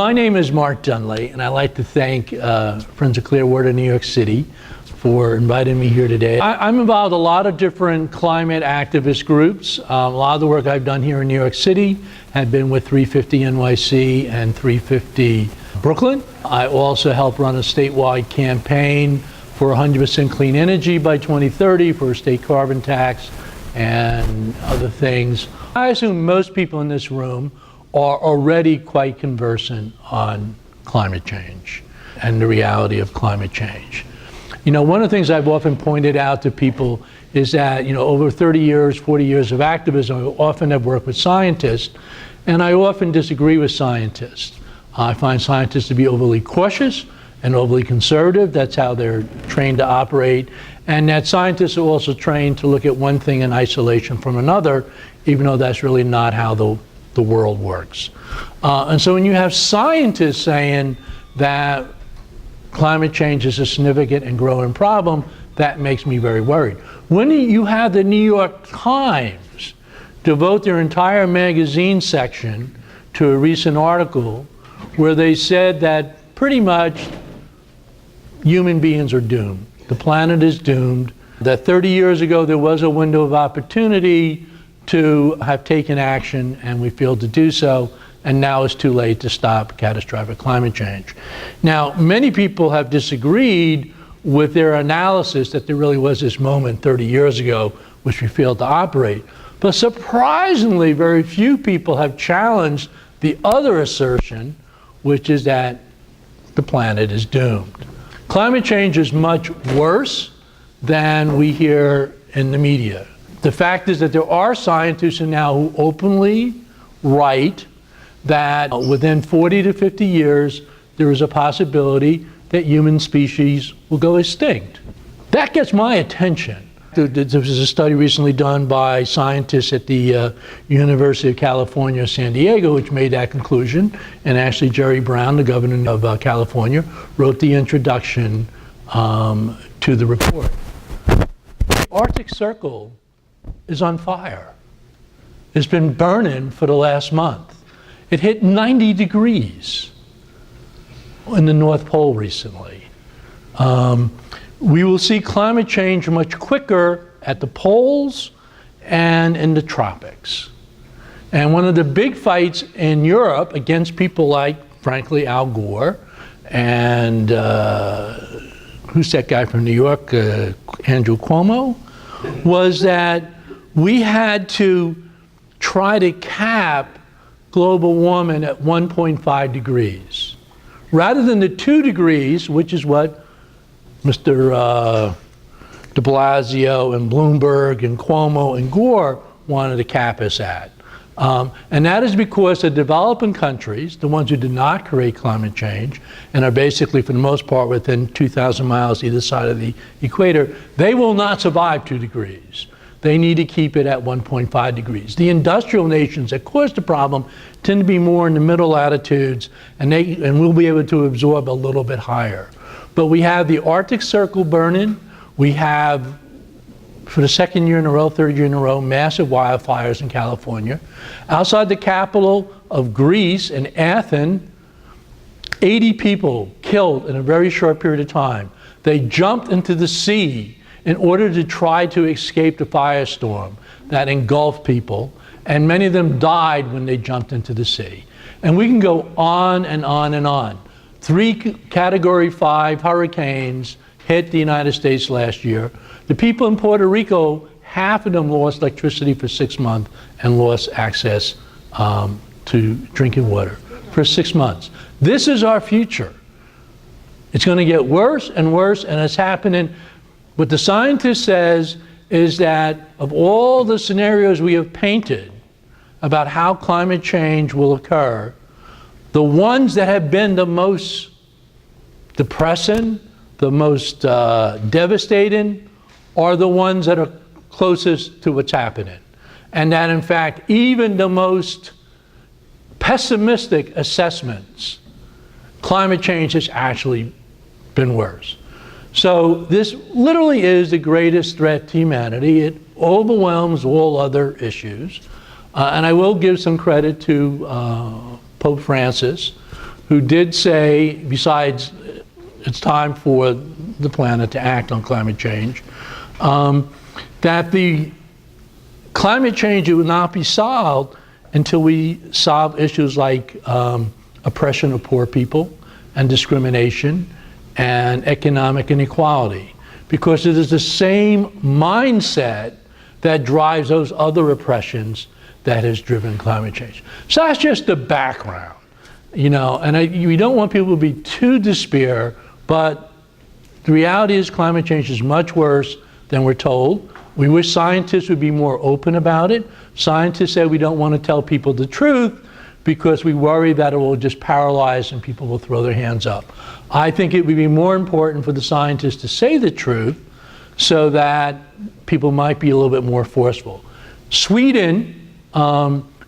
My name is Mark Dunlea, and I'd like to thank Friends of Clearwater, New York City, for inviting me here today. I'm involved in a lot of different climate activist groups. A lot of the work I've done here in New York City had been with 350 NYC and 350 Brooklyn. I also helped run a statewide campaign for 100% clean energy by 2030, for a state carbon tax, and other things. I assume most people in this room are already quite conversant on climate change and the reality of climate change. You know, one of the things I've often pointed out to people is that, over 30 years, 40 years of activism, I often have worked with scientists, and I often disagree with scientists. I find scientists to be overly cautious and overly conservative. That's how they're trained to operate. And that scientists are also trained to look at one thing in isolation from another, even though that's really not how the world works. And so when you have scientists saying that climate change is a significant and growing problem, that makes me very worried. When you have the New York Times devote their entire magazine section to a recent article where they said that pretty much human beings are doomed. The planet is doomed. That 30 years ago there was a window of opportunity to have taken action, and we failed to do so, and now it's too late to stop catastrophic climate change. Now, many people have disagreed with their analysis that there really was this moment 30 years ago which we failed to operate. But surprisingly, very few people have challenged the other assertion, which is that the planet is doomed. Climate change is much worse than we hear in the media. The fact is that there are scientists now who openly write that within 40 to 50 years, there is a possibility that human species will go extinct. That gets my attention. There was a study recently done by scientists at the University of California, San Diego, which made that conclusion. And actually, Jerry Brown, the governor of California, wrote the introduction to the report. The Arctic Circle is on fire. It's been burning for the last month. It hit 90 degrees in the North Pole recently. We will see climate change much quicker at the poles and in the tropics. And one of the big fights in Europe against people like, frankly, Al Gore and who's that guy from New York, Andrew Cuomo, was that we had to try to cap global warming at 1.5 degrees. Rather than the 2 degrees, which is what Mr. de Blasio and Bloomberg and Cuomo and Gore wanted to cap us at. And that is because the developing countries, the ones who did not create climate change and are basically, for the most part, within 2,000 miles either side of the equator, they will not survive 2 degrees. They need to keep it at 1.5 degrees. The industrial nations that caused the problem tend to be more in the middle latitudes, and we'll be able to absorb a little bit higher. But we have the Arctic Circle burning. We have, for the second year in a row, third year in a row, massive wildfires in California. Outside the capital of Greece, in Athens, 80 people killed in a very short period of time. They jumped into the sea in order to try to escape the firestorm that engulfed people, and many of them died when they jumped into the sea. And we can go on and on and on. 3 Category 5 hurricanes hit the United States last year. The people in Puerto Rico, half of them lost electricity for 6 months and lost access to drinking water for 6 months. This is our future. It's going to get worse and worse, and it's happening. What the scientist says is that of all the scenarios we have painted about how climate change will occur, the ones that have been the most depressing, the most devastating, are the ones that are closest to what's happening. And that, in fact, even the most pessimistic assessments, climate change has actually been worse. So this literally is the greatest threat to humanity. It overwhelms all other issues. And I will give some credit to Pope Francis, who did say, besides it's time for the planet to act on climate change, that the climate change will not be solved until we solve issues like oppression of poor people and discrimination and economic inequality. Because it is the same mindset that drives those other oppressions that has driven climate change. So that's just the background, you know, and we don't want people to be too despair, but the reality is climate change is much worse than we're told. We wish scientists would be more open about it. Scientists say we don't want to tell people the truth because we worry that it will just paralyze and people will throw their hands up. I think it would be more important for the scientists to say the truth so that people might be a little bit more forceful. Sweden,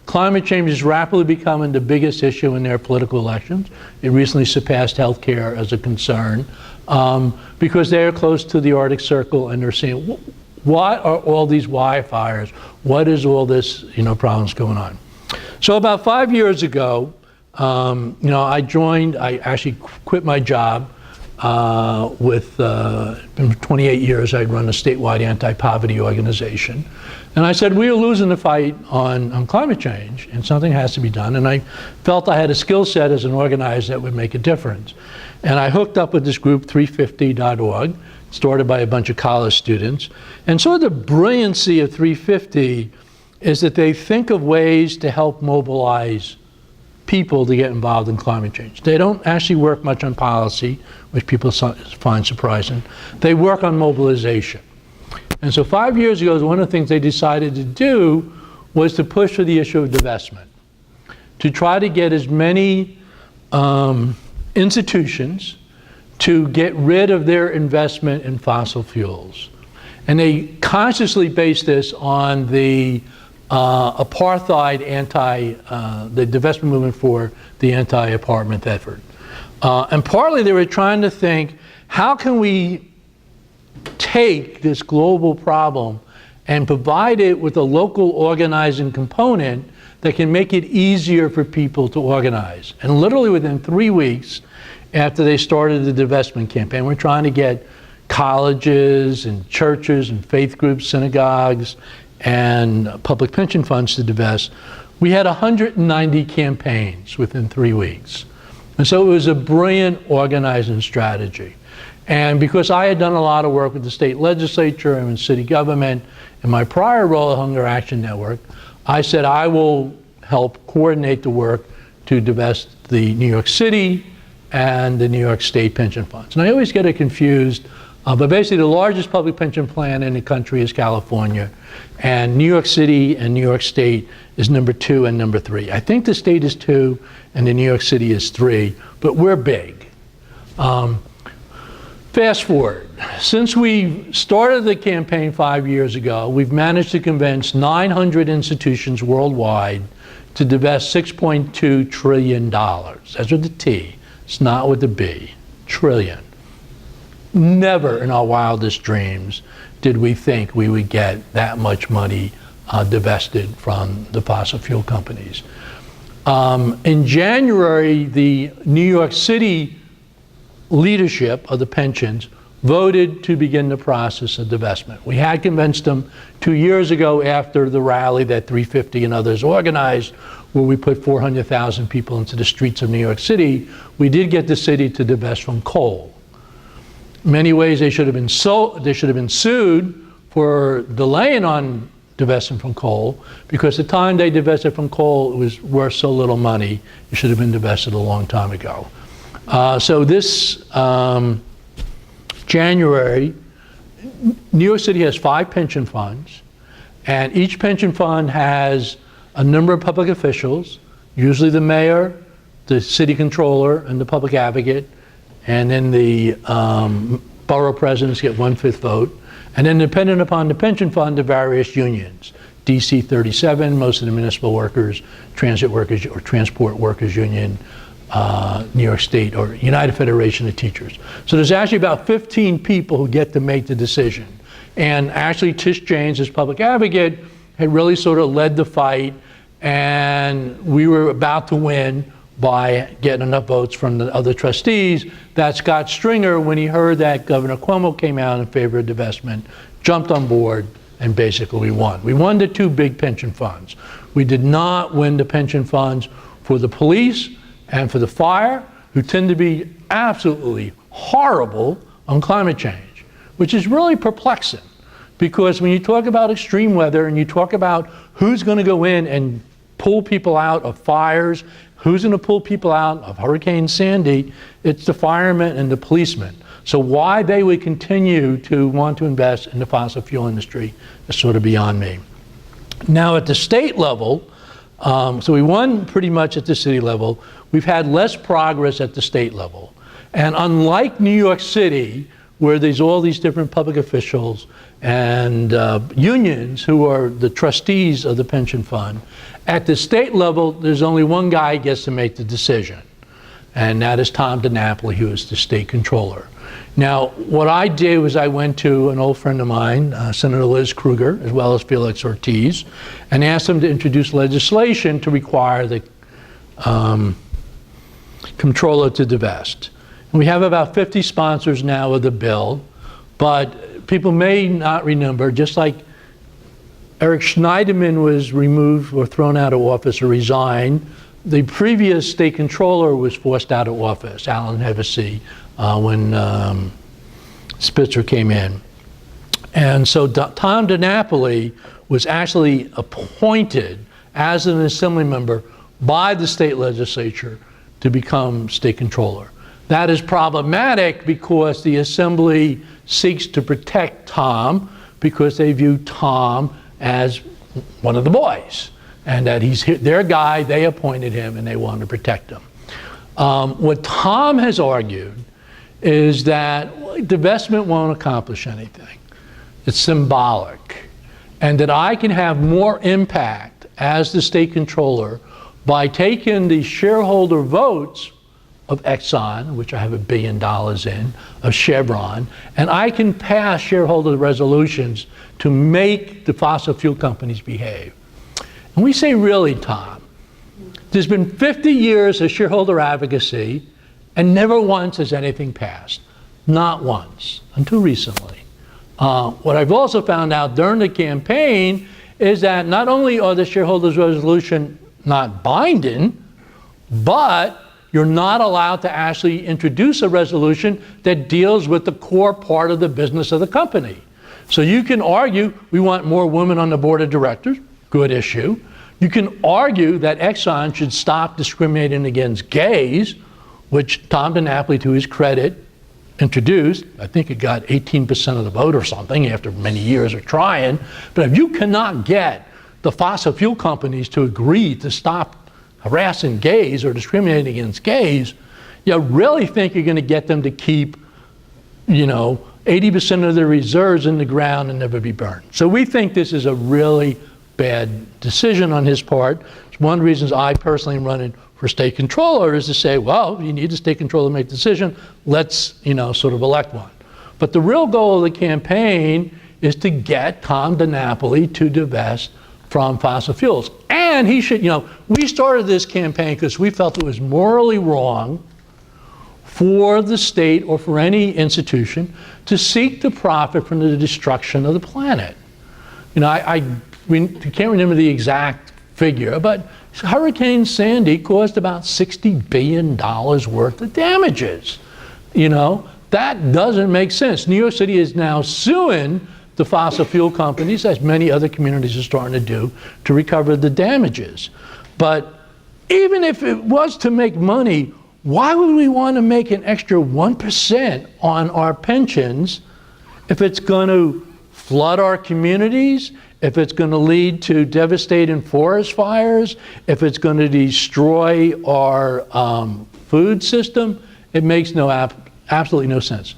climate change is rapidly becoming the biggest issue in their political elections. It recently surpassed healthcare as a concern because they're close to the Arctic Circle and they're saying, what are all these wildfires? What is all this, you know, problems going on? So about 5 years ago, you know, I actually quit my job in 28 years I'd run a statewide anti-poverty organization. And I said, we are losing the fight on climate change and something has to be done. And I felt I had a skill set as an organizer that would make a difference. And I hooked up with this group, 350.org, started by a bunch of college students. And sort of the brilliancy of 350 is that they think of ways to help mobilize people to get involved in climate change. They don't actually work much on policy, which people find surprising. They work on mobilization. And so 5 years ago, one of the things they decided to do was to push for the issue of divestment, to try to get as many institutions to get rid of their investment in fossil fuels. And they consciously based this on the apartheid the divestment movement for the anti-apartment effort. And partly they were trying to think, how can we take this global problem and provide it with a local organizing component that can make it easier for people to organize? And literally within 3 weeks after they started the divestment campaign, we're trying to get colleges and churches and faith groups, synagogues, and public pension funds to divest. We had 190 campaigns within 3 weeks. And so it was a brilliant organizing strategy. And because I had done a lot of work with the state legislature and in city government, in my prior role at Hunger Action Network, I said I will help coordinate the work to divest the New York City and the New York State pension funds. And I always get it confused, but basically the largest public pension plan in the country is California, and New York City and New York State is number 2 and number 3. I think the state is 2 and the New York City is 3, but we're big. Fast forward, since we started the campaign 5 years ago, we've managed to convince 900 institutions worldwide to divest $6.2 trillion. That's with the T, it's not with the B, trillion. Never in our wildest dreams did we think we would get that much money divested from the fossil fuel companies. In January, the New York City leadership of the pensions voted to begin the process of divestment. We had convinced them 2 years ago after the rally that 350 and others organized, where we put 400,000 people into the streets of New York City. We did get the city to divest from coal. In many ways, they should have been sued for delaying on divesting from coal, because the time they divested from coal, it was worth so little money, it should have been divested a long time ago. So this January, New York City has 5 pension funds, and each pension fund has a number of public officials, usually the mayor, the city controller, and the public advocate, and then the borough presidents get 1/5 vote, and then dependent upon the pension fund, the various unions. DC 37, most of the municipal workers, transit workers or transport workers union, New York State, or United Federation of Teachers. So there's actually about 15 people who get to make the decision. And actually Tish James, as public advocate, had really sort of led the fight, and we were about to win by getting enough votes from the other trustees that Scott Stringer, when he heard that Governor Cuomo came out in favor of divestment, jumped on board, and basically we won. We won the two big pension funds. We did not win the pension funds for the police and for the fire, who tend to be absolutely horrible on climate change, which is really perplexing. Because when you talk about extreme weather and you talk about who's going to go in and pull people out of fires, who's going to pull people out of Hurricane Sandy, it's the firemen and the policemen. So why they would continue to want to invest in the fossil fuel industry is sort of beyond me. Now at the state level, so we won pretty much at the city level. We've had less progress at the state level. And unlike New York City, where there's all these different public officials and unions who are the trustees of the pension fund, at the state level, there's only one guy who gets to make the decision. And that is Tom DiNapoli, who is the state controller. Now, what I did was I went to an old friend of mine, Senator Liz Krueger, as well as Felix Ortiz, and asked them to introduce legislation to require the comptroller to divest. And we have about 50 sponsors now of the bill, but people may not remember, just like Eric Schneiderman was removed or thrown out of office or resigned, the previous state controller was forced out of office, Alan Hevesy, when Spitzer came in. And so Tom DiNapoli was actually appointed as an assembly member by the state legislature to become state controller. That is problematic because the assembly seeks to protect Tom because they view Tom as one of the boys and that he's their guy, they appointed him and they want to protect him. What Tom has argued is that divestment won't accomplish anything. It's symbolic. And that I can have more impact as the state controller by taking the shareholder votes of Exxon, which I have $1 billion in, of Chevron, and I can pass shareholder resolutions to make the fossil fuel companies behave. And we say, really, Tom, there's been 50 years of shareholder advocacy and never once has anything passed. Not once, until recently. What I've also found out during the campaign is that not only are the shareholders' resolution not binding, but you're not allowed to actually introduce a resolution that deals with the core part of the business of the company. So you can argue we want more women on the board of directors, good issue. You can argue that Exxon should stop discriminating against gays, which Tom DiNapoli, to his credit, introduced. I think it got 18% of the vote or something after many years of trying. But if you cannot get the fossil fuel companies to agree to stop harassing gays or discriminating against gays, you really think you're going to get them to keep, 80% of their reserves in the ground and never be burned. So we think this is a really bad decision on his part. It's one of the reasons I personally am running for state controller is to say, well, you need a state controller to make a decision. Let's, sort of elect one. But the real goal of the campaign is to get Tom DiNapoli to divest from fossil fuels. And he should, we started this campaign because we felt it was morally wrong for the state or for any institution to seek to profit from the destruction of the planet. I can't remember the exact figure, but Hurricane Sandy caused about $60 billion worth of damages. That doesn't make sense. New York City is now suing the fossil fuel companies, as many other communities are starting to do, to recover the damages. But even if it was to make money, why would we want to make an extra 1% on our pensions if it's going to flood our communities, if it's going to lead to devastating forest fires, if it's going to destroy our food system? It makes absolutely no sense.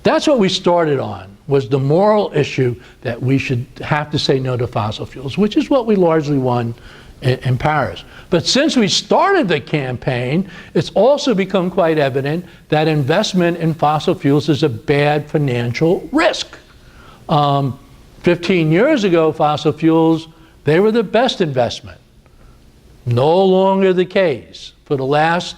That's what we started on, was the moral issue that we should have to say no to fossil fuels, which is what we largely won in Paris. But since we started the campaign, it's also become quite evident that investment in fossil fuels is a bad financial risk. 15 years ago, fossil fuels, they were the best investment. No longer the case. For the last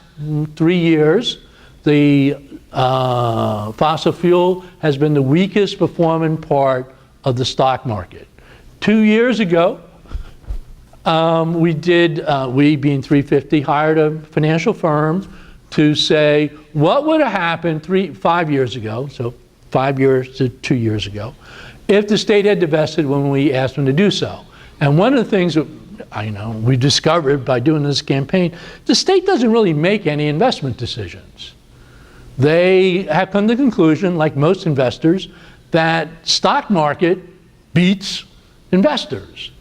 3 years, the fossil fuel has been the weakest performing part of the stock market. 2 years ago, we being 350, hired a financial firm to say what would have happened 5 years ago, so 5 years to 2 years ago, if the state had divested when we asked them to do so. And one of the things that we discovered by doing this campaign, the state doesn't really make any investment decisions. They have come to the conclusion, like most investors, that stock market beats investors.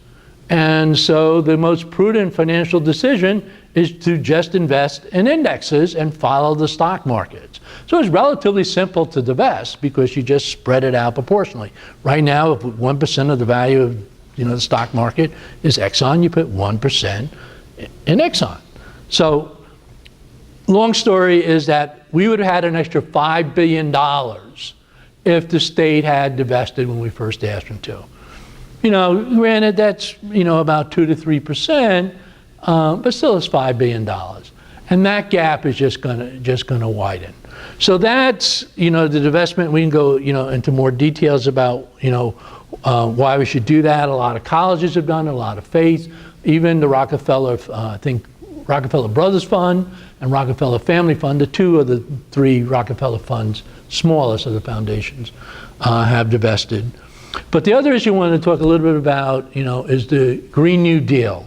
And so the most prudent financial decision is to just invest in indexes and follow the stock markets. So it's relatively simple to divest because you just spread it out proportionally. Right now, if 1% of the value of the stock market is Exxon, you put 1% in Exxon. So long story is that we would have had an extra $5 billion if the state had divested when we first asked them to. Granted, that's, about 2 to 3%, but still it's $5 billion. And that gap is just gonna widen. So that's, the divestment. We can go, into more details about, why we should do that. A lot of colleges have done it, a lot of faith. Even the Rockefeller, Rockefeller Brothers Fund and Rockefeller Family Fund, the two of the three Rockefeller funds, smallest of the foundations, have divested. But the other issue I wanted to talk a little bit about, is the Green New Deal,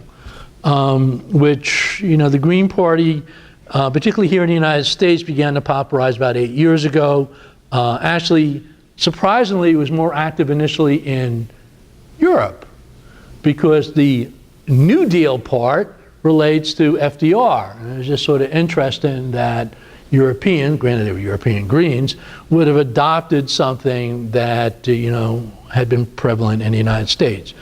which, the Green Party, particularly here in the United States, began to popularize about 8 years ago. Actually, surprisingly, it was more active initially in Europe because the New Deal part relates to FDR. And it was just sort of interesting that Europeans, granted they were European Greens, would have adopted something that, had been prevalent in the United States.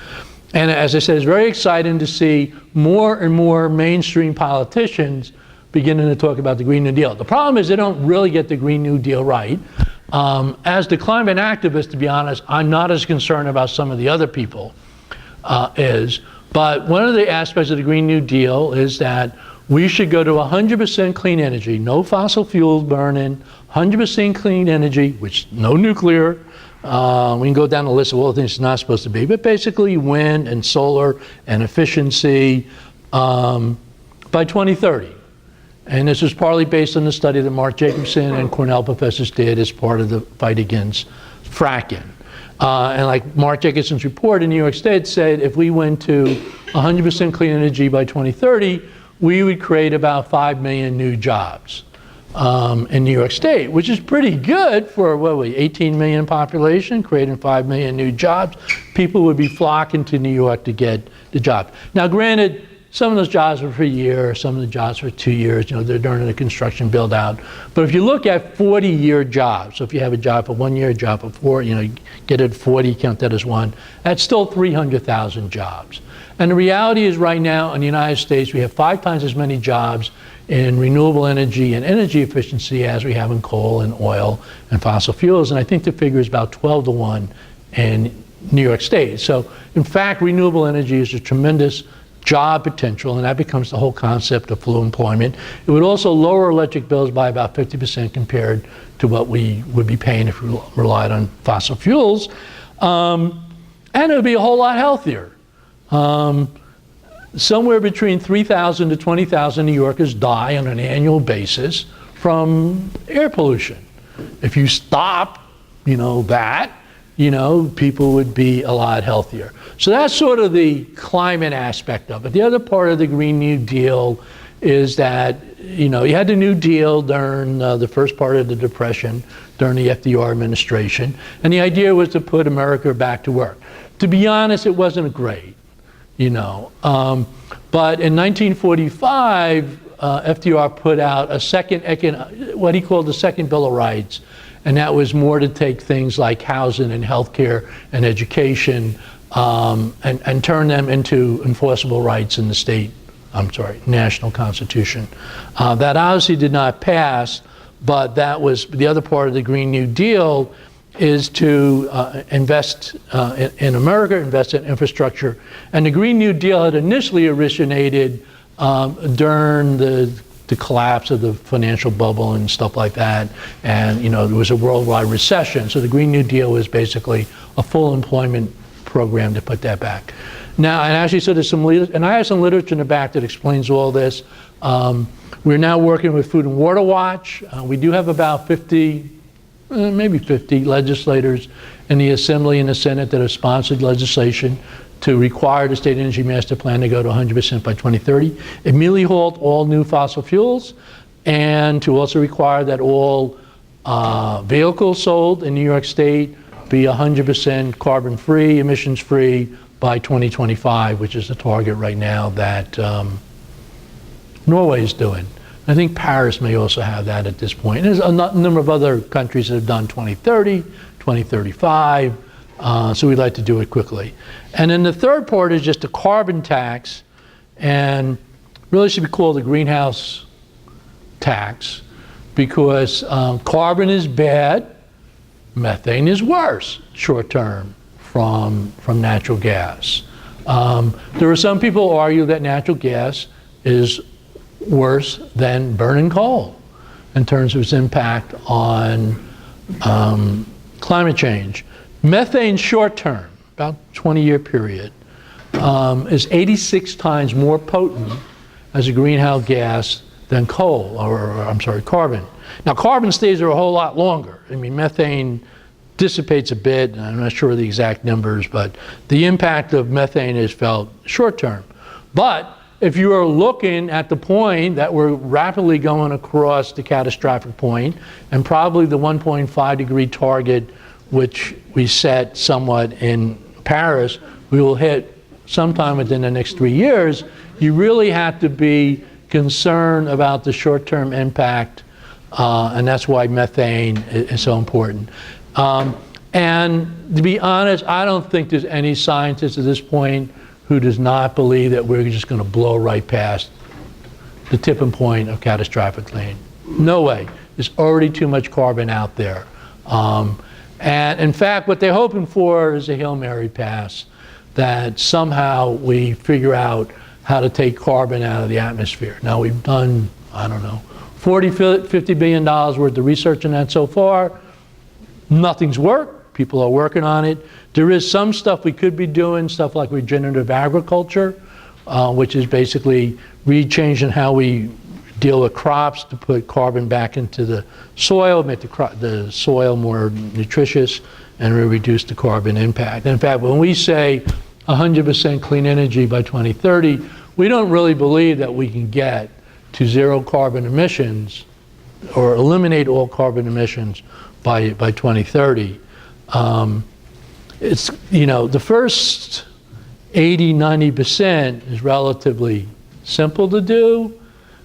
And as I said, it's very exciting to see more and more mainstream politicians beginning to talk about the Green New Deal. The problem is they don't really get the Green New Deal right. As the climate activist, to be honest, I'm not as concerned about some of the other people but one of the aspects of the Green New Deal is that we should go to 100% clean energy, no fossil fuels burning, 100% clean energy, which no nuclear. We can go down the list of all the things it's not supposed to be, but basically wind and solar and efficiency by 2030. And this is partly based on the study that Mark Jacobson and Cornell professors did as part of the fight against fracking. And like Mark Jacobson's report in New York State said, if we went to 100% clean energy by 2030, we would create about 5 million new jobs in New York State, which is pretty good for, 18 million population, creating 5 million new jobs. People would be flocking to New York to get the job. Now, granted, some of those jobs are for a year, some of the jobs for 2 years, they're during the construction build out. But if you look at 40-year jobs, so if you have a job for 1 year, a job for 4, get it 40, count that as one, that's still 300,000 jobs. And the reality is right now in the United States, we have 5 times as many jobs in renewable energy and energy efficiency as we have in coal and oil and fossil fuels. And I think the figure is about 12 to 1 in New York State. So in fact, renewable energy is a tremendous job potential, and that becomes the whole concept of full employment. It would also lower electric bills by about 50% compared to what we would be paying if we relied on fossil fuels. And it would be a whole lot healthier. Somewhere between 3,000 to 20,000 New Yorkers die on an annual basis from air pollution. If you stop, that, people would be a lot healthier. So that's sort of the climate aspect of it. The other part of the Green New Deal is that, you had the New Deal during the first part of the Depression, during the FDR administration, and the idea was to put America back to work. To be honest, it wasn't great, but in 1945, FDR put out a what he called the second Bill of Rights, and that was more to take things like housing and healthcare and education and turn them into enforceable rights in the national constitution. That obviously did not pass, but that was the other part of the Green New Deal, is to invest in America, invest in infrastructure. And the Green New Deal had initially originated during the collapse of the financial bubble and stuff like that. And, you know, there was a worldwide recession. So the Green New Deal was basically a full employment program to put that back. Now, and actually, so there's and I have some literature in the back that explains all this. We're now working with Food and Water Watch. We do have about 50, maybe 50 legislators in the Assembly and the Senate that have sponsored legislation to require the State Energy Master Plan to go to 100% by 2030, immediately halt all new fossil fuels, and to also require that all vehicles sold in New York State be 100% carbon-free, emissions-free by 2025, which is the target right now that Norway is doing. I think Paris may also have that at this point. And there's a number of other countries that have done 2030, 2035, so we'd like to do it quickly. And then the third part is just a carbon tax, and really should be called a greenhouse tax, because carbon is bad, methane is worse short term from natural gas. There are some people who argue that natural gas is worse than burning coal in terms of its impact on climate change. Methane short term, about 20-year period, is 86 times more potent as a greenhouse gas than coal, or I'm sorry, carbon. Now carbon stays there a whole lot longer. I mean, methane dissipates a bit, and I'm not sure of the exact numbers, but the impact of methane is felt short term. But if you are looking at the point that we're rapidly going across the catastrophic point, and probably the 1.5 degree target, which we set somewhat in Paris, we will hit sometime within the next 3 years, you really have to be concerned about the short-term impact, and that's why methane is so important. And to be honest, I don't think there's any scientist at this point who does not believe that we're just going to blow right past the tipping point of catastrophic clean. No way. There's already too much carbon out there. And in fact, what they're hoping for is a Hail Mary pass, that somehow we figure out how to take carbon out of the atmosphere. Now we've done, I don't know, $50 billion worth of research on that so far. Nothing's worked. People are working on it. There is some stuff we could be doing, stuff like regenerative agriculture, which is basically changing how we deal with crops to put carbon back into the soil, make the soil more nutritious, and reduce the carbon impact. In fact, when we say 100% clean energy by 2030, we don't really believe that we can get to zero carbon emissions or eliminate all carbon emissions by 2030. It's, you know, the first 80–90% is relatively simple to do.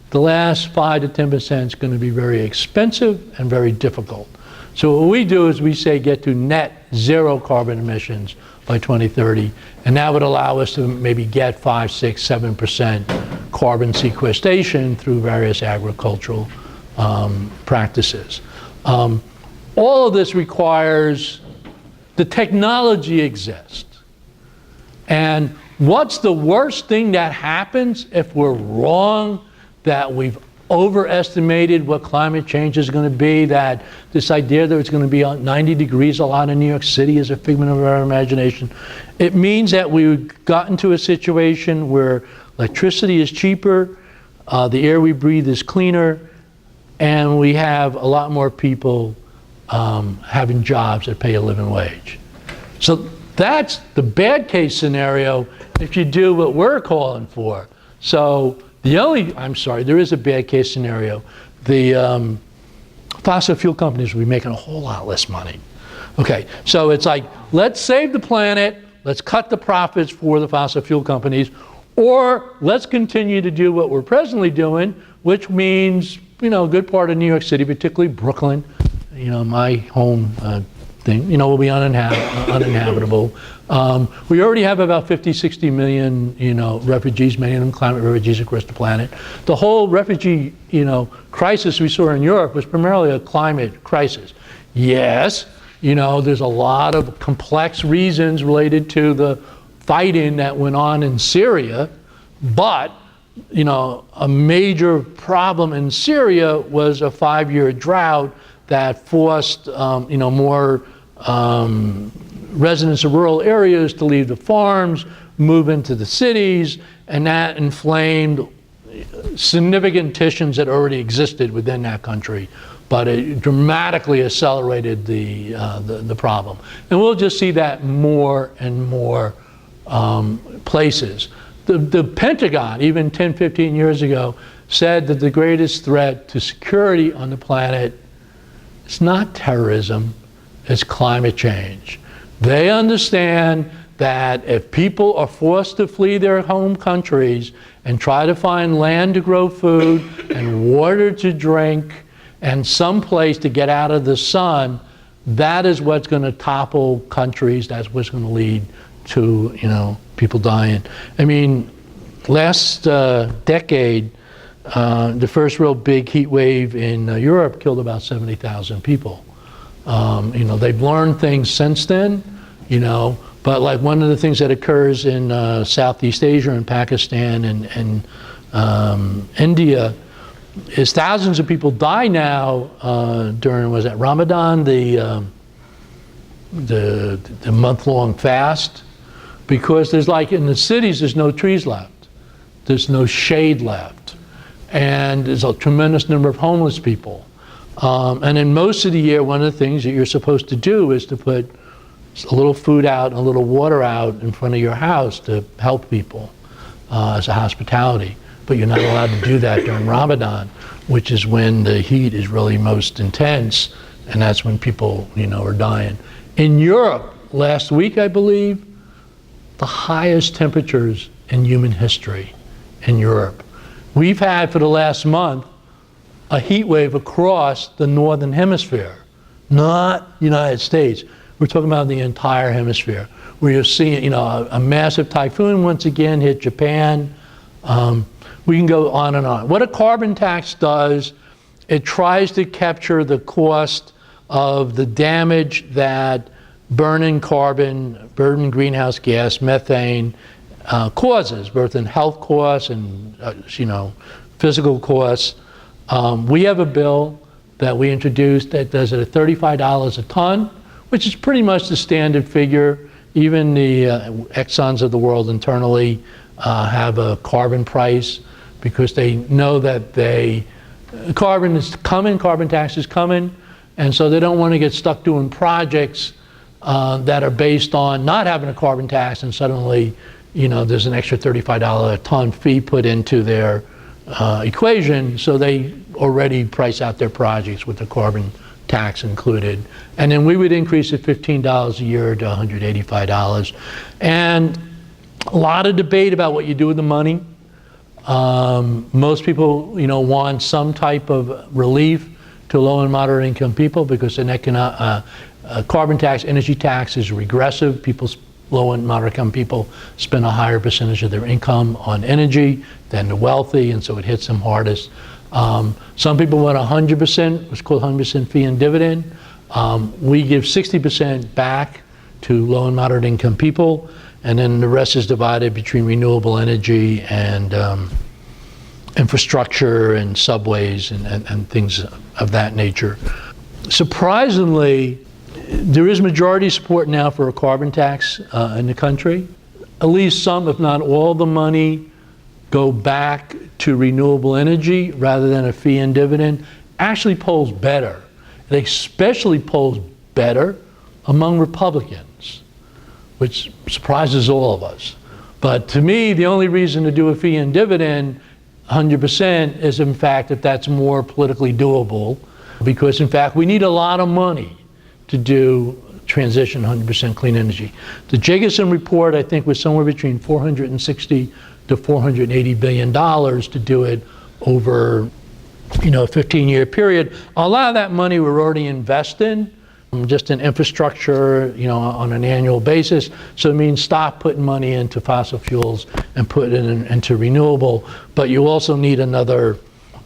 The last 5 to 10% is going to be very expensive and very difficult. So what we do is we say get to net zero carbon emissions by 2030, and that would allow us to maybe get 5, 6, 7% carbon sequestration through various agricultural practices. All of this requires the technology exists. And what's the worst thing that happens if we're wrong, that we've overestimated what climate change is going to be, that this idea that it's going to be 90 degrees a lot in New York City is a figment of our imagination? It means that we've gotten to a situation where electricity is cheaper, the air we breathe is cleaner, and we have a lot more people having jobs that pay a living wage. So that's the bad case scenario if you do what we're calling for. So there is a bad case scenario. The fossil fuel companies will be making a whole lot less money. Okay, so it's like, let's save the planet, let's cut the profits for the fossil fuel companies, or let's continue to do what we're presently doing, which means, you know, a good part of New York City, particularly Brooklyn, you know, my home thing, you know, will be uninhabitable. We already have about 50–60 million, you know, refugees, many of them climate refugees across the planet. The whole refugee, you know, crisis we saw in Europe was primarily a climate crisis. Yes, you know, there's a lot of complex reasons related to the fighting that went on in Syria, but a major problem in Syria was a 5-year drought that forced, more residents of rural areas to leave the farms, move into the cities, and that inflamed significant tensions that already existed within that country. But it dramatically accelerated the problem. And we'll just see that more and more places. The Pentagon, even 10, 15 years ago, said that the greatest threat to security on the planet is not terrorism, it's climate change. They understand that if people are forced to flee their home countries and try to find land to grow food and water to drink and some place to get out of the sun, that is what's going to topple countries. That's what's going to lead to, people dying. I mean, last decade, the first real big heat wave in Europe killed about 70,000 people. They've learned things since then, but like one of the things that occurs in Southeast Asia and Pakistan and India is thousands of people die now during, was that Ramadan, the month-long fast, because there's like in the cities there's no trees left, there's no shade left, and there's a tremendous number of homeless people. And in most of the year, one of the things that you're supposed to do is to put a little food out and a little water out in front of your house to help people as a hospitality. But you're not allowed to do that during Ramadan, which is when the heat is really most intense, and that's when people, are dying. In Europe, last week, I believe, the highest temperatures in human history in Europe. We've had, for the last month, a heat wave across the northern hemisphere, not the United States. We're talking about the entire hemisphere, where you're seeing, a massive typhoon once again hit Japan. We can go on and on. What a carbon tax does, it tries to capture the cost of the damage that burning carbon, burning greenhouse gas, methane causes, both in health costs and, physical costs. We have a bill that we introduced that does it at $35 a ton, which is pretty much the standard figure. Even the Exxons of the world internally have a carbon price because they know that carbon is coming, carbon tax is coming, and so they don't want to get stuck doing projects that are based on not having a carbon tax and suddenly, there's an extra $35 a ton fee put into their equation, so they already price out their projects with the carbon tax included. And then we would increase it $15 a year to $185. And a lot of debate about what you do with the money. Most people, want some type of relief to low and moderate income people because an carbon tax, energy tax is regressive. Low and moderate income people spend a higher percentage of their income on energy than the wealthy, and so it hits them hardest. Some people want 100%, what's called 100% fee and dividend. We give 60% back to low and moderate income people, and then the rest is divided between renewable energy and infrastructure and subways and things of that nature. Surprisingly, there is majority support now for a carbon tax in the country. At least some, if not all, the money go back to renewable energy rather than a fee and dividend. Actually polls better. It especially polls better among Republicans, which surprises all of us. But to me, the only reason to do a fee and dividend 100% is, in fact, if that's more politically doable, because in fact we need a lot of money to do transition 100% clean energy. The Jacobson report, I think, was somewhere between $460 to $480 billion to do it over, a 15-year period. A lot of that money we're already investing just in infrastructure, on an annual basis. So it means stop putting money into fossil fuels and put it into renewable. But you also need another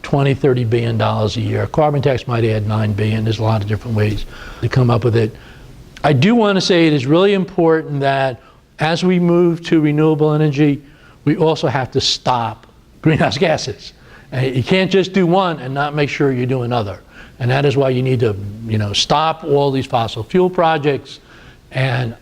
$20–30 billion a year. Carbon tax might add $9 billion. There's a lot of different ways to come up with it. I do want to say it is really important that as we move to renewable energy, we also have to stop greenhouse gases. And you can't just do one and not make sure you do another. And that is why you need to, stop all these fossil fuel projects. And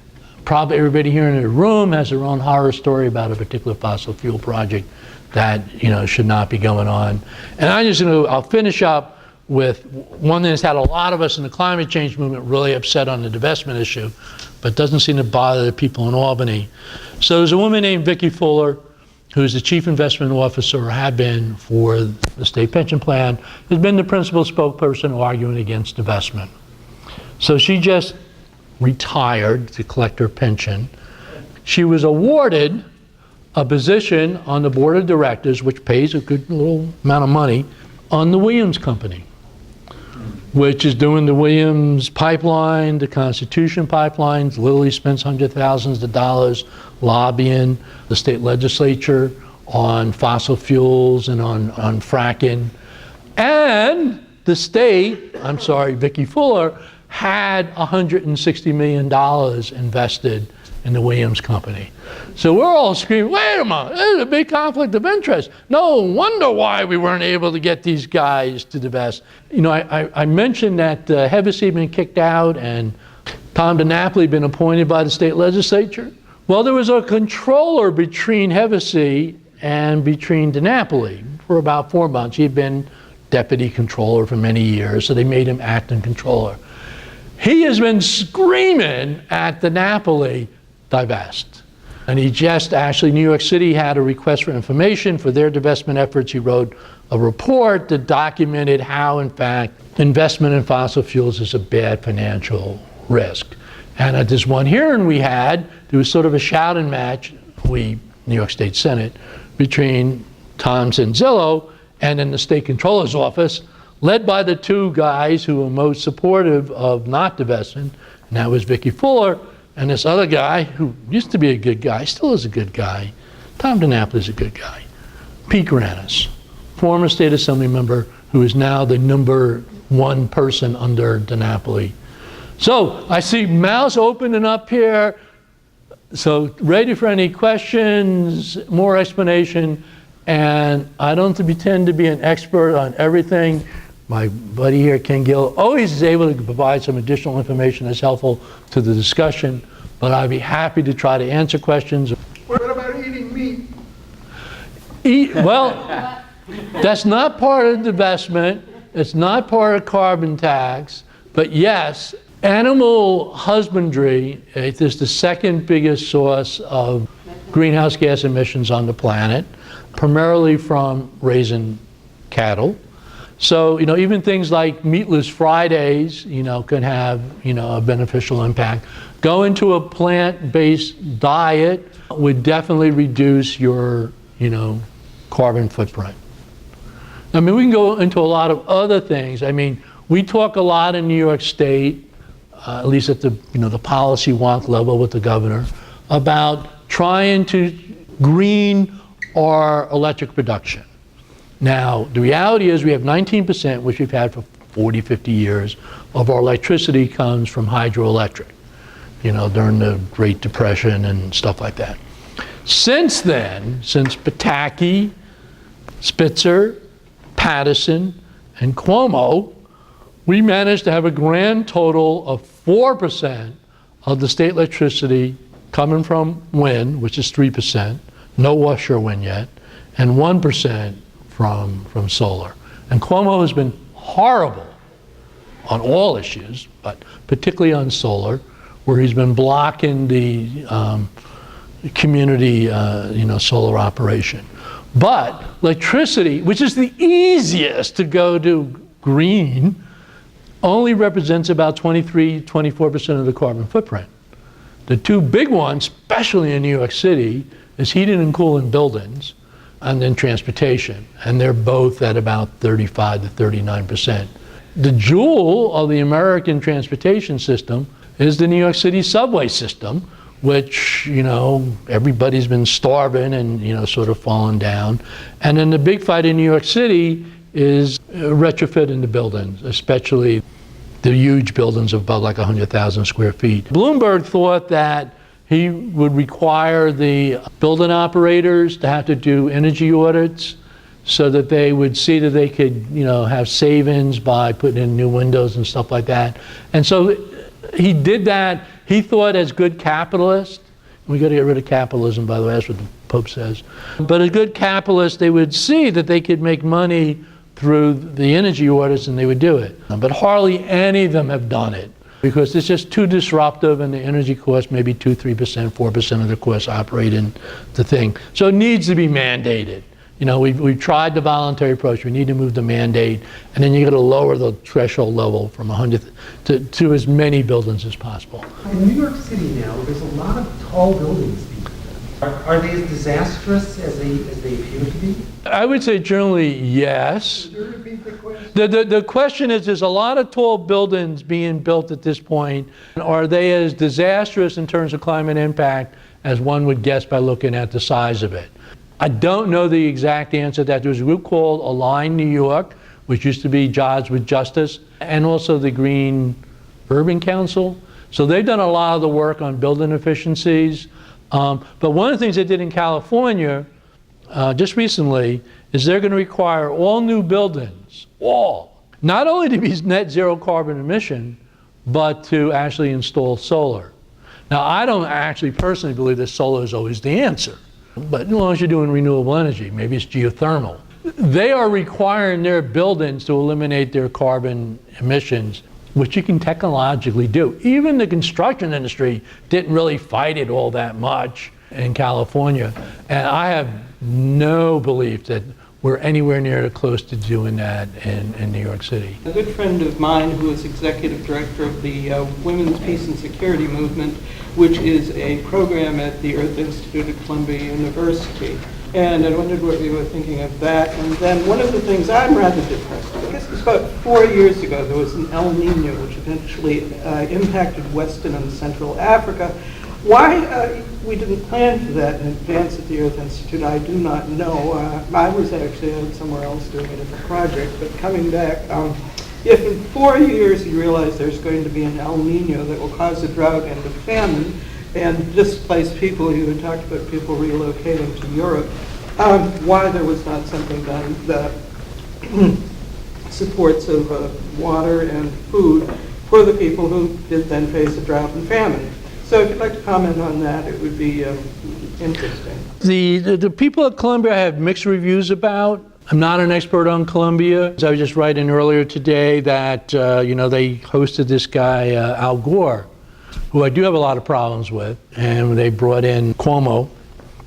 probably everybody here in the room has their own horror story about a particular fossil fuel project that, should not be going on. And I'll finish up with one thing that's had a lot of us in the climate change movement really upset on the divestment issue, but doesn't seem to bother the people in Albany. So there's a woman named Vicki Fuller, who's the chief investment officer, or had been, for the state pension plan, has been the principal spokesperson arguing against divestment. So she just retired to collect her pension. She was awarded a position on the board of directors, which pays a good little amount of money, on the Williams Company, which is doing the Williams pipeline, the Constitution pipelines. Literally spends hundreds of thousands of dollars lobbying the state legislature on fossil fuels and on fracking. And the state, Vicki Fuller, had $160 million invested in the Williams Company. So we're all screaming, wait a minute, there's a big conflict of interest. No wonder why we weren't able to get these guys to divest. I mentioned that Hevesy had been kicked out and Tom DiNapoli had been appointed by the state legislature. Well, there was a controller between Hevesy and between DiNapoli for about 4 months. He had been deputy controller for many years, so they made him acting controller. He has been screaming at DiNapoli, divest. And he just actually, New York City had a request for information for their divestment efforts. He wrote a report that documented how, in fact, investment in fossil fuels is a bad financial risk. And at this one hearing we had, there was sort of a shouting match, New York State Senate, between Tom Sanzillo and in the state controller's office, led by the two guys who were most supportive of not divesting, and that was Vicki Fuller and this other guy who used to be a good guy, still is a good guy. Tom DiNapoli is a good guy. Pete Granis, former state assembly member who is now the #1 person under DiNapoli. So I see mouths opening up here. So ready for any questions, more explanation, and I don't pretend to be an expert on everything. My buddy here, Ken Gill, always is able to provide some additional information that's helpful to the discussion, but I'd be happy to try to answer questions. What about eating meat? Well, that's not part of divestment. It's not part of carbon tax, but yes, animal husbandry is the second biggest source of greenhouse gas emissions on the planet, primarily from raising cattle. So, even things like meatless Fridays, can have, a beneficial impact. Going to a plant-based diet would definitely reduce your, carbon footprint. I mean, we can go into a lot of other things. I mean, we talk a lot in New York State, at least at the, the policy wonk level with the governor, about trying to green our electric production. Now, the reality is we have 19%, which we've had for 40, 50 years, of our electricity comes from hydroelectric, during the Great Depression and stuff like that. Since then, since Pataki, Spitzer, Patterson, and Cuomo, we managed to have a grand total of 4% of the state electricity coming from wind, which is 3%, no offshore wind yet, and 1% from solar. And Cuomo has been horrible on all issues, but particularly on solar, where he's been blocking the community solar operation. But electricity, which is the easiest to go to green, only represents about 24% of the carbon footprint. The two big ones, especially in New York City, is heating and cooling buildings, and then transportation, and they're both at about 35 to 39%. The jewel of the American transportation system is the New York City subway system, which, everybody's been starving and, sort of fallen down. And then the big fight in New York City is retrofitting the buildings, especially the huge buildings of about like 100,000 square feet. Bloomberg thought that he would require the building operators to have to do energy audits so that they would see that they could, have savings by putting in new windows and stuff like that. And so he did that. He thought, as good capitalist, we got to get rid of capitalism, by the way, that's what the Pope says. But as good capitalists, they would see that they could make money through the energy orders, and they would do it. But hardly any of them have done it, because it's just too disruptive, and the energy costs maybe 2%, 3%, 4% of the costs operating the thing. So it needs to be mandated. We've tried the voluntary approach. We need to move the mandate, and then you got to lower the threshold level from 100 to as many buildings as possible. In New York City now, there's a lot of tall buildings being built. Are they as disastrous as they appear to be? I would say generally yes. Could you repeat the question? The question is, there's a lot of tall buildings being built at this point. Are they as disastrous in terms of climate impact as one would guess by looking at the size of it? I don't know the exact answer to that. There was a group called Align New York, which used to be Jobs with Justice, and also the Green Urban Council. So they've done a lot of the work on building efficiencies. But one of the things they did in California just recently is they're going to require all new buildings, not only to be net zero carbon emission, but to actually install solar. Now, I don't actually personally believe that solar is always the answer. But as long as you're doing renewable energy, maybe it's geothermal. They are requiring their buildings to eliminate their carbon emissions, which you can technologically do. Even the construction industry didn't really fight it all that much in California. And I have no belief that we're anywhere near close to doing that in New York City. A good friend of mine who is executive director of the Women's Peace and Security Movement, which is a program at the Earth Institute at Columbia University. And I wondered what you were thinking of that. And then one of the things I'm rather depressed with, I guess it was about 4 years ago, there was an El Nino which eventually impacted Western and Central Africa. Why we didn't plan for that in advance at the Earth Institute, I do not know. I was actually somewhere else doing a different project, but coming back, if in 4 years you realize there's going to be an El Nino that will cause a drought and a famine and displace people, you had talked about people relocating to Europe, why there was not something done that supports of water and food for the people who did then face a drought and famine. So if you'd like to comment on that, it would be interesting. The people at Columbia I have mixed reviews about. I'm not an expert on Columbia. I was just writing earlier today that they hosted this guy, Al Gore, who I do have a lot of problems with, and they brought in Cuomo.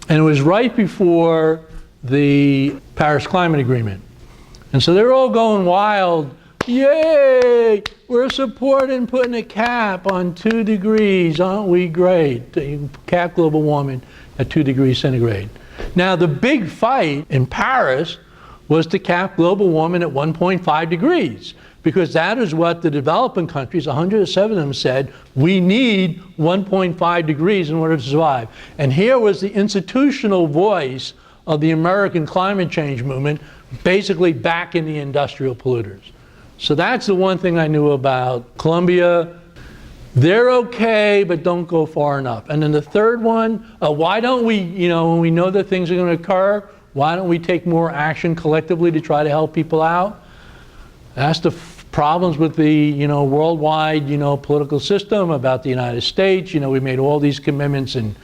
And it was right before the Paris Climate Agreement. And so they're all going wild. Yay! We're supporting putting a cap on 2 degrees. Aren't we great? Cap global warming at 2 degrees centigrade. Now, the big fight in Paris was to cap global warming at 1.5 degrees, because that is what the developing countries, 107 of them, said, we need 1.5 degrees in order to survive. And here was the institutional voice of the American climate change movement, basically backing the industrial polluters. So that's the one thing I knew about Columbia. They're okay, but don't go far enough. And then the third one, why don't we, when we know that things are going to occur, why don't we take more action collectively to try to help people out? That's the problems with the, worldwide, political system about the United States. We made all these commitments in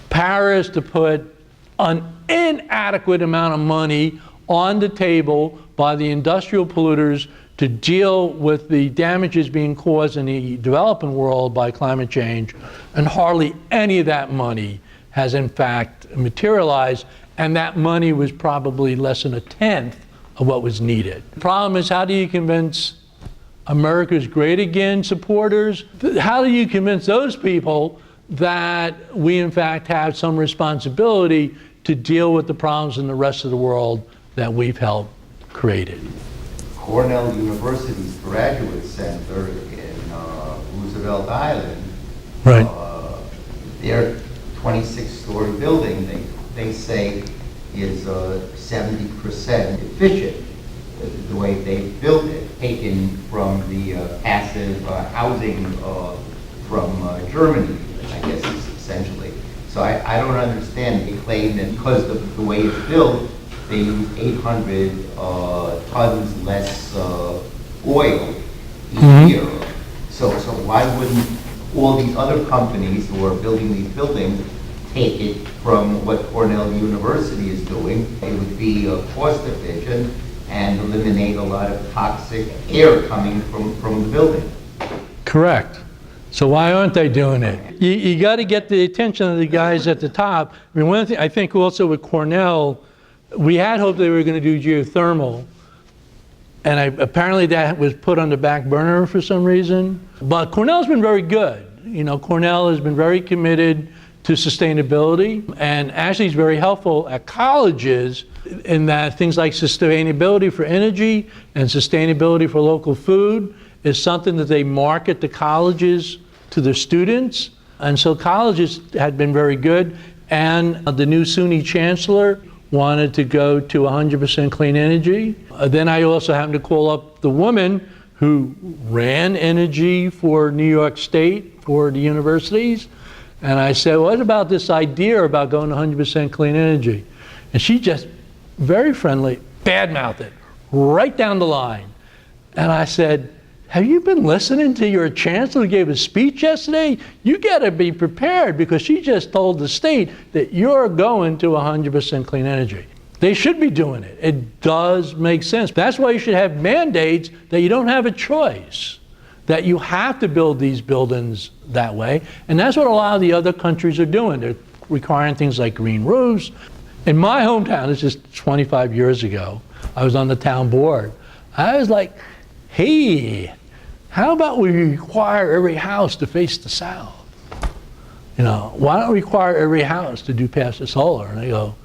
Paris to put an inadequate amount of money on the table by the industrial polluters to deal with the damages being caused in the developing world by climate change, and hardly any of that money has in fact materialized, and that money was probably less than 1/10 of what was needed. The problem is, how do you convince America's Great Again supporters? How do you convince those people that we in fact have some responsibility to deal with the problems in the rest of the world that we've helped created? Cornell University's Graduate Center in Roosevelt Island, Right. their 26-story building, they say, is 70% efficient. The way they built it, taken from the passive housing from Germany, I guess, essentially. So I don't understand. They claim that because of the way it's built, they use 800 tons less oil each year. So why wouldn't all these other companies who are building these buildings take it from what Cornell University is doing? It would be cost efficient and eliminate a lot of toxic air coming from the building. Correct. So why aren't they doing it? You got to get the attention of the guys at the top. I mean, one thing I think also with Cornell, we had hoped they were going to do geothermal, and apparently that was put on the back burner for some reason. But Cornell's been very good. You know, Cornell has been very committed to sustainability, and actually is very helpful at colleges in that things like sustainability for energy and sustainability for local food is something that they market to colleges to their students. And so colleges had been very good, and the new SUNY chancellor wanted to go to 100% clean energy. Then I also happened to call up the woman who ran energy for New York State for the universities, and I said, what about this idea about going to 100% clean energy? And she just very friendly badmouthed it right down the line. And I said, have you been listening to your chancellor who gave a speech yesterday? You got to be prepared, because she just told the state that you're going to 100% clean energy. They should be doing it. It does make sense. That's why you should have mandates that you don't have a choice, that you have to build these buildings that way. And that's what a lot of the other countries are doing. They're requiring things like green roofs. In my hometown, this is 25 years ago, I was on the town board. I was like, hey, how about we require every house to face the south? You know, why don't we require every house to do passive solar? And they go,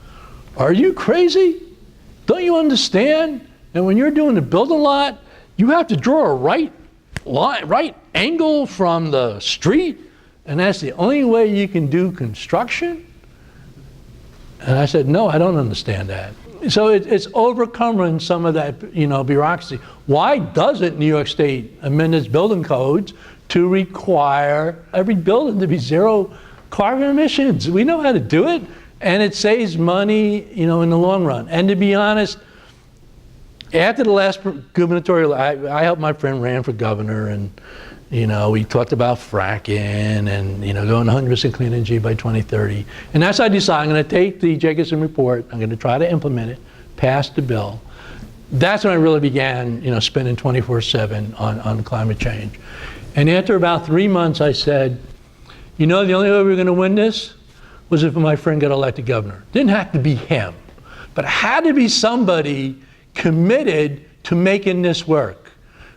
are you crazy? Don't you understand? And when you're doing the building lot, you have to draw a right angle from the street, and that's the only way you can do construction? And I said, no, I don't understand that. So it's overcoming some of that, you know, bureaucracy. Why doesn't New York State amend its building codes to require every building to be zero carbon emissions? We know how to do it, and it saves money, you know, in the long run. And to be honest, after the last gubernatorial, I helped my friend ran for governor, and you know, we talked about fracking and, you know, going 100% clean energy by 2030. And that's how I decided I'm going to take the Jacobson report, I'm going to try to implement it, pass the bill. That's when I really began, you know, spending 24/7 on climate change. And after about 3 months, I said, you know, the only way we're going to win this was if my friend got elected governor. Didn't have to be him, but it had to be somebody committed to making this work.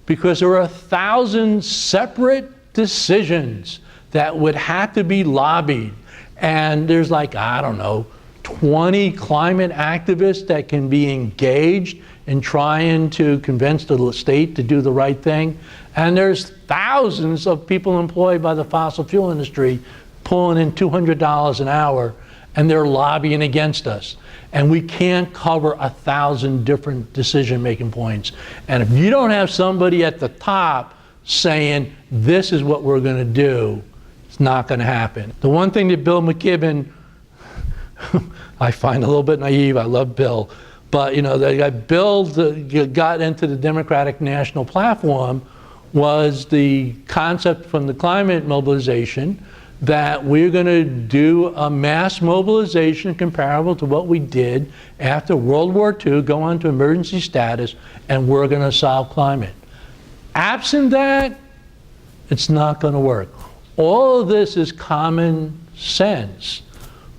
Because there are 1,000 separate decisions that would have to be lobbied. And there's like, I don't know, 20 climate activists that can be engaged in trying to convince the state to do the right thing. And there's thousands of people employed by the fossil fuel industry pulling in $200 an hour, and they're lobbying against us. And we can't cover 1,000 different decision-making points. And if you don't have somebody at the top saying, this is what we're going to do, it's not going to happen. The one thing that Bill McKibben, I find a little bit naive, I love Bill, but you know, Bill got into the Democratic National Platform was the concept from the climate mobilization that we're going to do a mass mobilization comparable to what we did after World War II, go on to emergency status, and we're going to solve climate. Absent that, it's not going to work. All of this is common sense,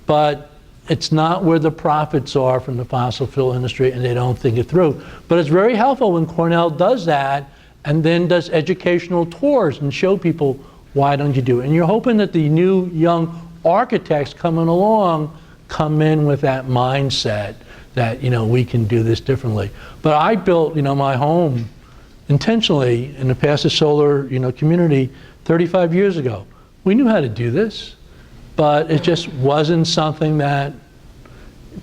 but it's not where the profits are from the fossil fuel industry, and they don't think it through. But it's very helpful when Cornell does that and then does educational tours and show people, why don't you do it? And you're hoping that the new young architects coming along come in with that mindset that, you know, we can do this differently. But I built, you know, my home intentionally in the passive solar, you know, community 35 years ago. We knew how to do this, but it just wasn't something that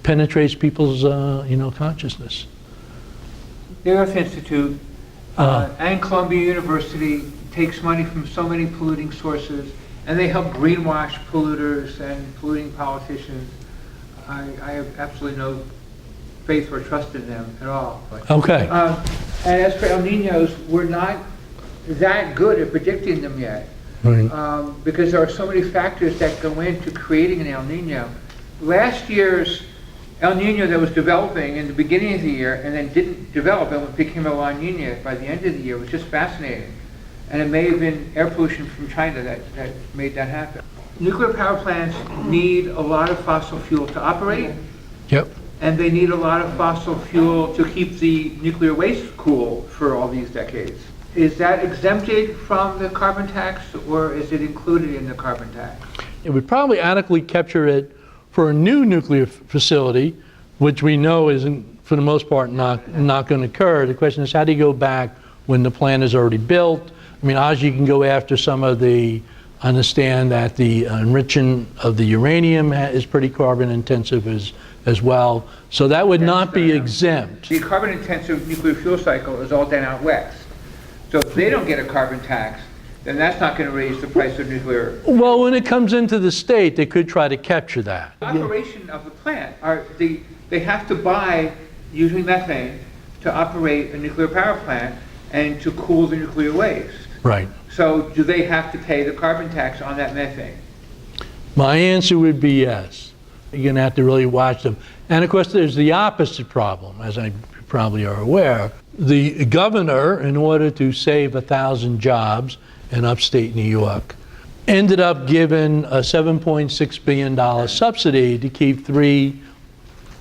penetrates people's, you know, consciousness. The Earth Institute and Columbia University takes money from so many polluting sources, and they help greenwash polluters and polluting politicians. I have absolutely no faith or trust in them at all. Okay. And as for El Niños, we're not that good at predicting them yet. Right. Because there are so many factors that go into creating an El Nino. Last year's El Nino that was developing in the beginning of the year and then didn't develop and it became a La Nina by the end of the year was just fascinating. And it may have been air pollution from China that made that happen. Nuclear power plants need a lot of fossil fuel to operate, Yep. and they need a lot of fossil fuel to keep the nuclear waste cool for all these decades. Is that exempted from the carbon tax, or is it included in the carbon tax? It would probably adequately capture it for a new nuclear facility, which we know isn't, for the most part, not going to occur. The question is, how do you go back when the plant is already built? I mean, obviously you can go after some of the, understand that the enriching of the uranium is pretty carbon intensive as well. So that would not be exempt. The carbon intensive nuclear fuel cycle is all done out west. So if they don't get a carbon tax, then that's not going to raise the price of nuclear. Well, when it comes into the state, they could try to capture that. The operation of the plant, they have to buy, using methane, to operate a nuclear power plant and to cool the nuclear waste. Right. So do they have to pay the carbon tax on that methane? My answer would be yes. You're going to have to really watch them. And of course, there's the opposite problem, as I probably are aware. The governor, in order to save 1,000 jobs in upstate New York, ended up giving a $7.6 billion subsidy to keep 3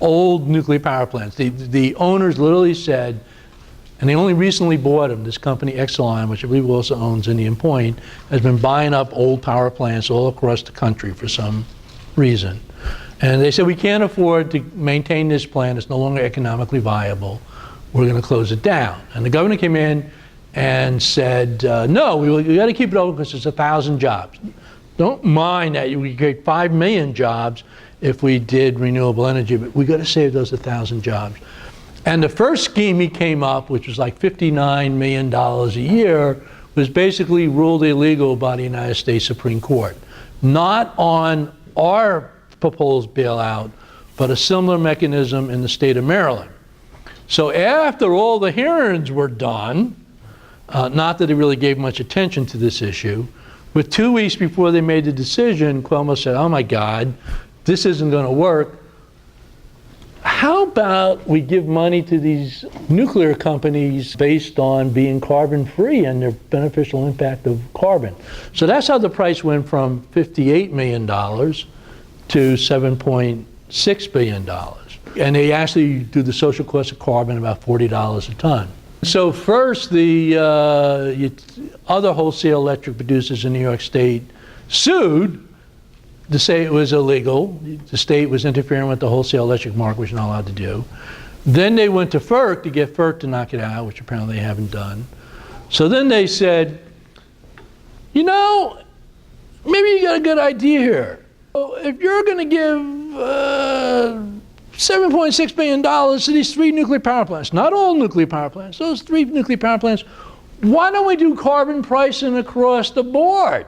old nuclear power plants. The owners literally said, and they only recently bought them, this company Exelon, which I believe also owns Indian Point, has been buying up old power plants all across the country for some reason. And they said, we can't afford to maintain this plant, it's no longer economically viable, we're going to close it down. And the governor came in and said, no, we got to keep it open because it's 1,000 jobs. Don't mind that we create 5 million jobs if we did renewable energy, but we got to save those 1,000 jobs. And the first scheme he came up, which was like $59 million a year, was basically ruled illegal by the United States Supreme Court. Not on our proposed bailout, but a similar mechanism in the state of Maryland. So after all the hearings were done, not that they really gave much attention to this issue, with 2 weeks before they made the decision, Cuomo said, oh my God, this isn't going to work. How about we give money to these nuclear companies based on being carbon-free and their beneficial impact of carbon? So that's how the price went from $58 million to $7.6 billion. And they actually do the social cost of carbon about $40 a ton. So first, the other wholesale electric producers in New York State sued to say it was illegal. The state was interfering with the wholesale electric market, which you're not allowed to do. Then they went to FERC to get FERC to knock it out, which apparently they haven't done. So then they said, you know, maybe you got a good idea here. If you're going to give $7.6 billion to these 3 nuclear power plants, not all nuclear power plants, those 3 nuclear power plants, why don't we do carbon pricing across the board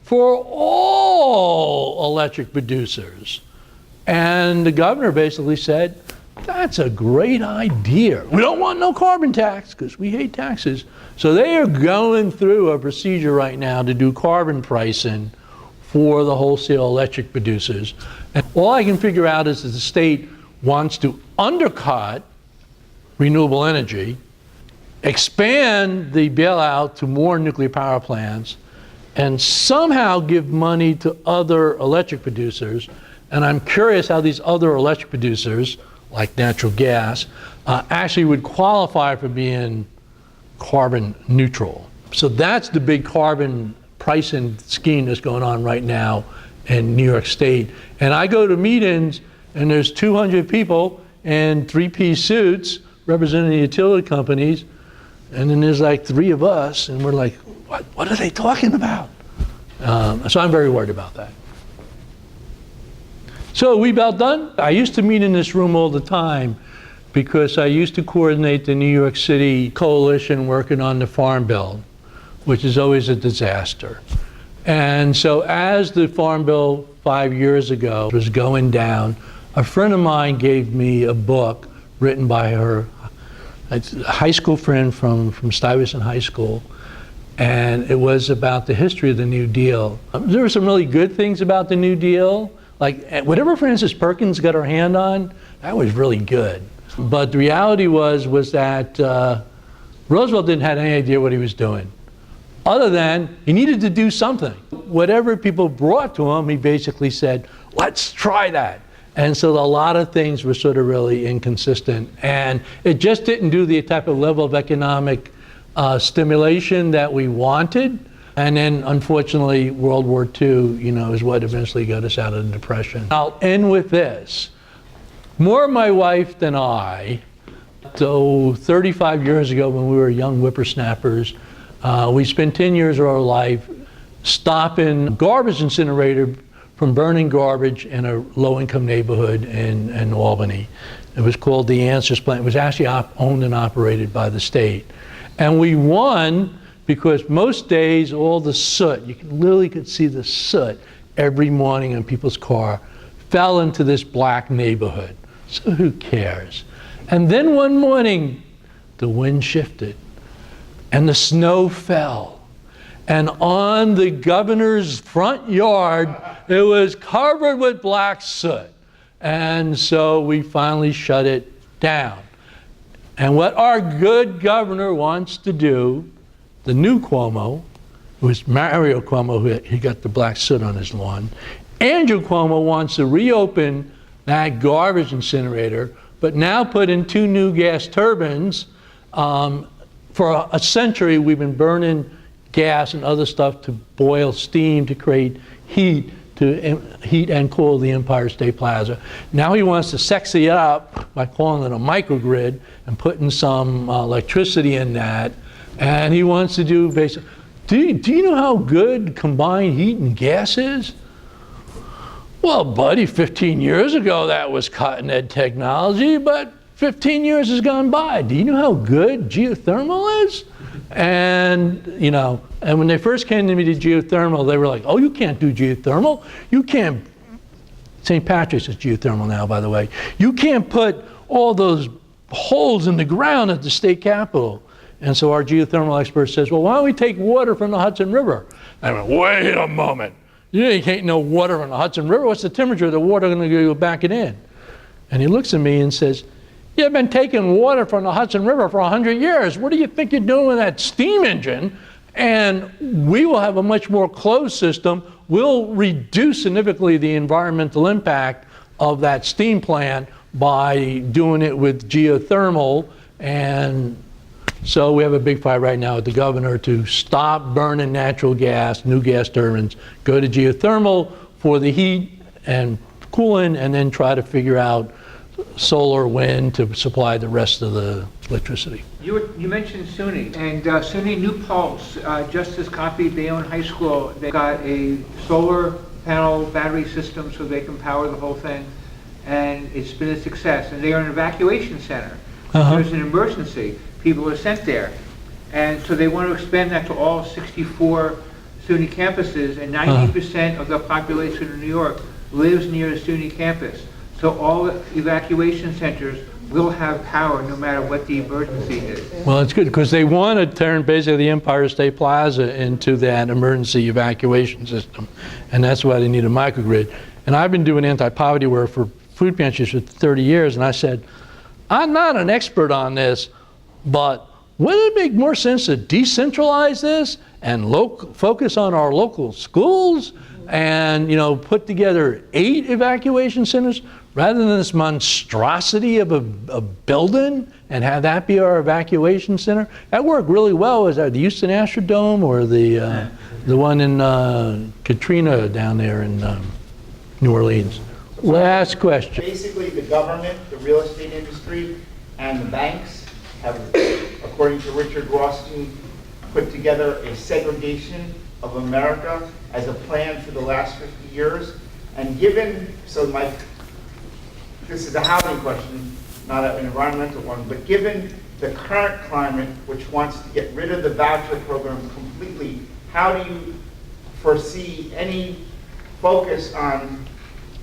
for all electric producers? And the governor basically said, that's a great idea. We don't want no carbon tax because we hate taxes. So they are going through a procedure right now to do carbon pricing for the wholesale electric producers. And all I can figure out is that the state wants to undercut renewable energy, expand the bailout to more nuclear power plants, and somehow give money to other electric producers. And I'm curious how these other electric producers, like natural gas, actually would qualify for being carbon neutral. So that's the big carbon pricing scheme that's going on right now in New York State. And I go to meetings and there's 200 people in 3-piece suits representing the utility companies, and then there's like 3 of us, and we're like, what are they talking about? So I'm very worried about that. So are we about done? I used to meet in this room all the time because I used to coordinate the New York City coalition working on the Farm Bill, which is always a disaster. And so as the Farm Bill 5 years ago was going down, a friend of mine gave me a book written by her a high school friend from Stuyvesant High School. And it was about the history of the New Deal. There were some really good things about the New Deal. Like whatever Frances Perkins got her hand on, that was really good. But the reality was that Roosevelt didn't have any idea what he was doing, other than he needed to do something. Whatever people brought to him, he basically said, let's try that. And so a lot of things were sort of really inconsistent. And it just didn't do the type of level of economic stimulation that we wanted. And then, unfortunately, World War II, is what eventually got us out of the Depression. I'll end with this. More my wife than I, so 35 years ago when we were young whippersnappers, we spent 10 years of our life stopping garbage incinerator from burning garbage in a low-income neighborhood in Albany. It was called the Answers Plant. It was actually owned and operated by the state. And we won because most days all the soot, you literally could see the soot every morning in people's car, fell into this black neighborhood. So who cares? And then one morning, the wind shifted and the snow fell. And on the governor's front yard, it was covered with black soot. And so we finally shut it down. And what our good governor wants to do, the new Cuomo, it was Mario Cuomo he got the black soot on his lawn. Andrew Cuomo wants to reopen that garbage incinerator, but now put in 2 new gas turbines. For a century, we've been burning gas and other stuff to boil steam to create heat, to heat and cool the Empire State Plaza. Now he wants to sexy it up by calling it a microgrid and putting some electricity in that. And he wants to do basic. Do you know how good combined heat and gas is? Well, buddy, 15 years ago that was cutting edge technology, but 15 years has gone by. Do you know how good geothermal is? And, and when they first came to me to geothermal, they were like, oh, you can't do geothermal. You can't, St. Patrick's is geothermal now, by the way. You can't put all those holes in the ground at the state capitol. And so our geothermal expert says, well, why don't we take water from the Hudson River? And I went, wait a moment. You can't know water from the Hudson River. What's the temperature of the water going to go back it in? And he looks at me and says, you've been taking water from the Hudson River for 100 years. What do you think you're doing with that steam engine? And we will have a much more closed system. We'll reduce significantly the environmental impact of that steam plant by doing it with geothermal. And so we have a big fight right now with the governor to stop burning natural gas, new gas turbines, go to geothermal for the heat and cooling, and then try to figure out solar, wind to supply the rest of the electricity. You mentioned SUNY, and SUNY New Paltz just has copied Bayonne High School. They got a solar panel battery system so they can power the whole thing, and it's been a success. And they are an evacuation center. There's an emergency. People are sent there. And so they want to expand that to all 64 SUNY campuses, and 90% of the population of New York lives near a SUNY campus. So all evacuation centers will have power no matter what the emergency is. Well, it's good because they want to turn basically the Empire State Plaza into that emergency evacuation system. And that's why they need a microgrid. And I've been doing anti-poverty work for food pantries for 30 years, and I said, I'm not an expert on this, but wouldn't it make more sense to decentralize this and focus on our local schools and put together 8 evacuation centers rather than this monstrosity of a building and have that be our evacuation center? That worked really well. Was that the Houston Astrodome or the one in Katrina down there in New Orleans? Last question. Basically, the government, the real estate industry, and the banks have, according to Richard Rothstein, put together a segregation of America as a plan for the last 50 years. And given, this is a housing question, not an environmental one, but given the current climate, which wants to get rid of the voucher program completely, how do you foresee any focus on,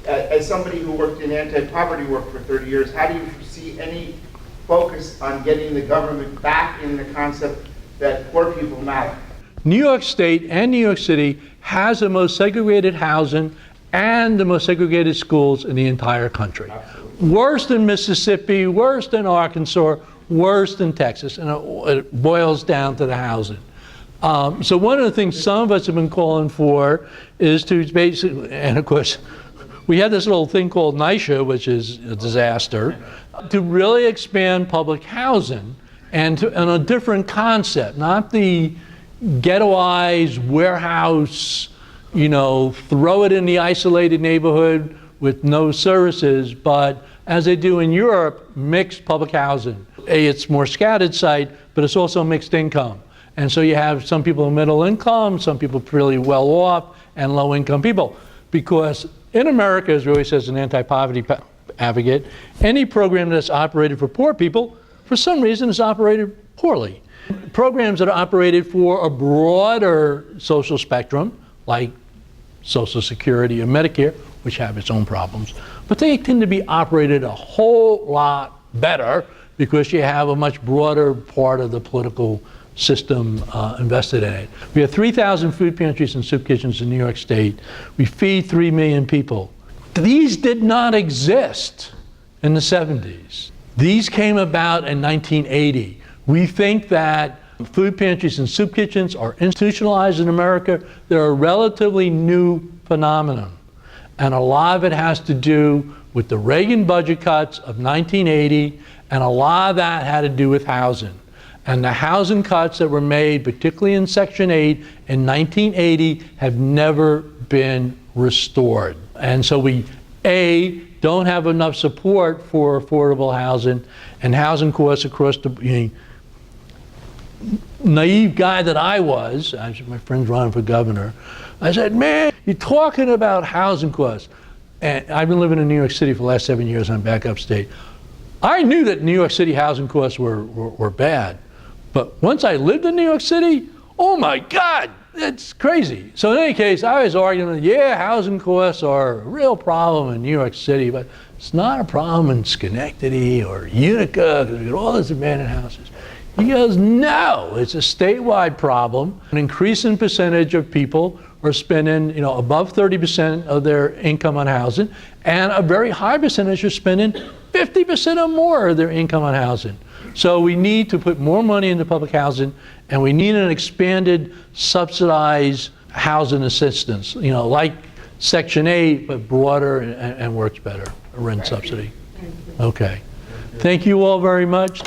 as somebody who worked in anti-poverty work for 30 years, how do you foresee any focus on getting the government back in the concept that poor people matter. New York State and New York City has the most segregated housing and the most segregated schools in the entire country. Worse than Mississippi, worse than Arkansas, worse than Texas, and it boils down to the housing. So one of the things some of us have been calling for is to basically, and of course, we had this little thing called NYCHA, which is a disaster, to really expand public housing and a different concept, not the ghettoized warehouse, you know, throw it in the isolated neighborhood with no services, but as they do in Europe, mixed public housing. It's more scattered site, but it's also mixed income. And so you have some people in middle income, some people really well off, and low income people. Because in America, as Roy says, an anti-poverty advocate, any program that's operated for poor people, for some reason, is operated poorly. Programs that are operated for a broader social spectrum, like Social Security and Medicare, which have its own problems, but they tend to be operated a whole lot better because you have a much broader part of the political system invested in it. We have 3,000 food pantries and soup kitchens in New York State. We feed 3 million people. These did not exist in the 70s. These came about in 1980. We think that food pantries and soup kitchens are institutionalized in America. They're a relatively new phenomenon. And a lot of it has to do with the Reagan budget cuts of 1980, and a lot of that had to do with housing. And the housing cuts that were made, particularly in Section 8 in 1980, have never been restored. And so we, A, don't have enough support for affordable housing, and housing costs across the, naive guy that I was, my friend's running for governor, I said, man, you're talking about housing costs. And I've been living in New York City for the last 7 years, and I'm back upstate. I knew that New York City housing costs were bad. But once I lived in New York City, oh my God, it's crazy. So in any case, I was arguing, yeah, housing costs are a real problem in New York City, but it's not a problem in Schenectady or Utica, because we got all these abandoned houses. He goes, no, it's a statewide problem. An increasing percentage of people are spending, above 30% of their income on housing, and a very high percentage are spending 50% or more of their income on housing. So we need to put more money into public housing, and we need an expanded subsidized housing assistance, like Section 8, but broader and works better, a rent subsidy. Okay. Thank you all very much.